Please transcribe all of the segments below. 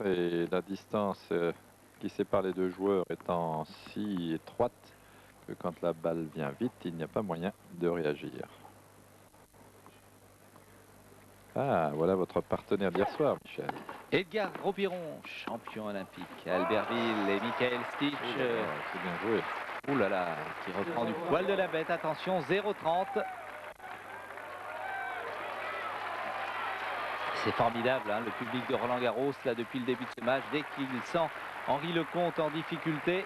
contre et la distance qui sépare les deux joueurs étant si étroite que quand la balle vient vite, il n'y a pas moyen de réagir. Ah, voilà votre partenaire d'hier soir, Michel. Edgar Gros-Piron, champion olympique à Albertville, et Michael Stich. C'est bien joué. Ouh là là, qui reprend du poil de la bête. Attention, 0,30. C'est formidable, hein, le public de Roland-Garros, là, depuis le début de ce match, dès qu'il sent Henri Lecomte en difficulté,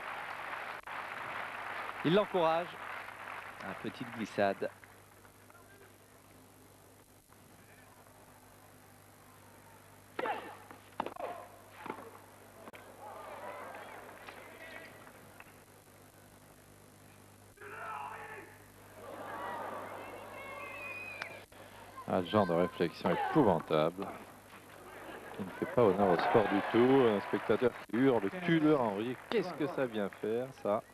il l'encourage. Une petite glissade. Un genre de réflexion épouvantable qui ne fait pas honneur au sport du tout. Un spectateur qui hurle, tue-le Henri. Qu'est-ce que ça vient faire, ça,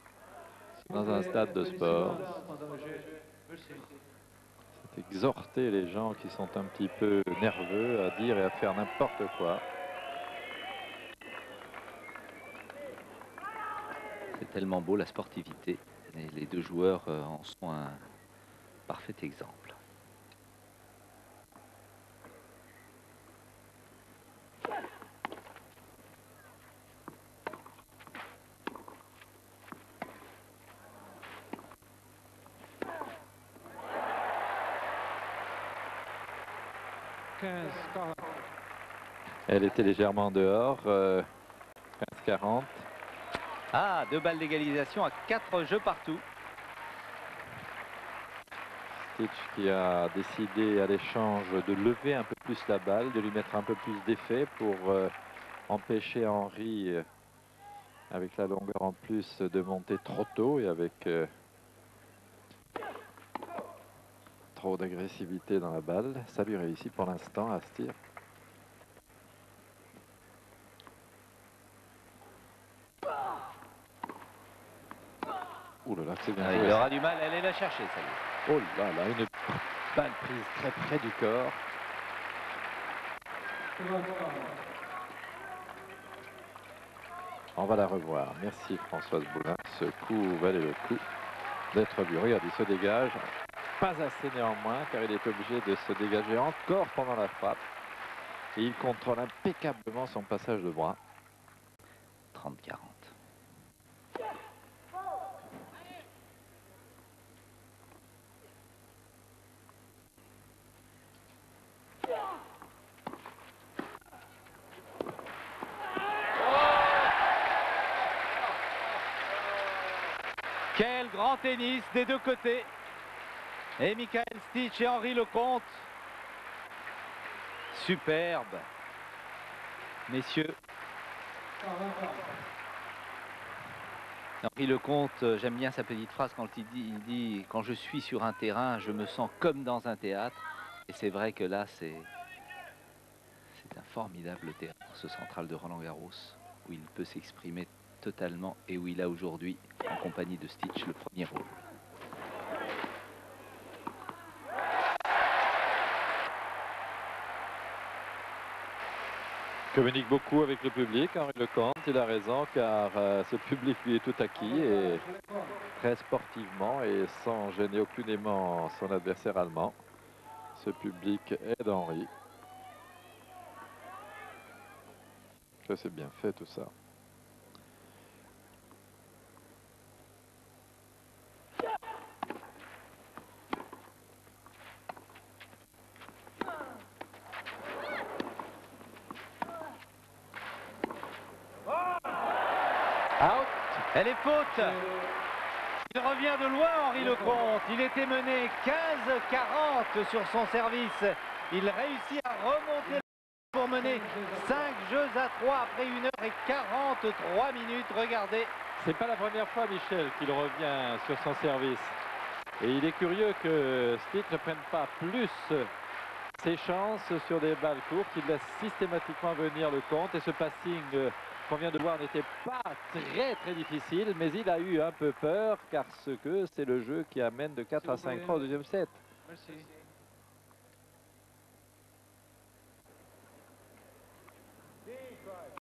dans un stade de sport? C'est exhorter les gens qui sont un petit peu nerveux à dire et à faire n'importe quoi. C'est tellement beau la sportivité. Et les deux joueurs en sont un parfait exemple. Elle était légèrement dehors, 15-40. Ah, 2 balles d'égalisation à 4 jeux partout. Stich qui a décidé à l'échange de lever un peu plus la balle, de lui mettre un peu plus d'effet pour empêcher Henri, avec la longueur en plus, de monter trop tôt et avec trop d'agressivité dans la balle. Ça lui réussit pour l'instant à se tirer. Ouh là là, c'est bien joué, Il aura du mal à aller la chercher, celle-là. Oh là là, une balle prise très près du corps. On va la revoir. Merci Françoise Boulin. Ce coup valait le coup d'être vu. Regarde, il se dégage. Pas assez néanmoins, car il est obligé de se dégager encore pendant la frappe. Et il contrôle impeccablement son passage de bras. 30-40. Quel grand tennis des deux côtés. Et Michael Stich et Henri Lecomte. Superbe. Messieurs. Henri Lecomte, j'aime bien sa petite phrase quand il dit quand je suis sur un terrain, je me sens comme dans un théâtre. Et c'est vrai que là, c'est un formidable théâtre, ce central de Roland-Garros, où il peut s'exprimer totalement et où il a aujourd'hui, en compagnie de Stich, le premier rôle. Communique beaucoup avec le public, Henri Lecomte. Il a raison, car ce public lui est tout acquis et très sportivement et sans gêner aucunement son adversaire allemand. Ce public aide Henri. Ça, c'est bien fait tout ça. Out. Elle est faute. Il revient de loin, Henri Lecomte. Il était mené 15-40 sur son service. Il réussit à remonter pour mener 5 jeux à 3 après 1h43 minutes. Regardez. C'est pas la première fois, Michel, qu'il revient sur son service. Et il est curieux que Stich ne prenne pas plus ses chances sur des balles courtes. Il laisse systématiquement venir Lecomte. Et ce passing qu'on vient de voir n'était pas très difficile. Mais il a eu un peu peur, car c'est le jeu qui amène de 4 à 5 fois au deuxième set. Merci.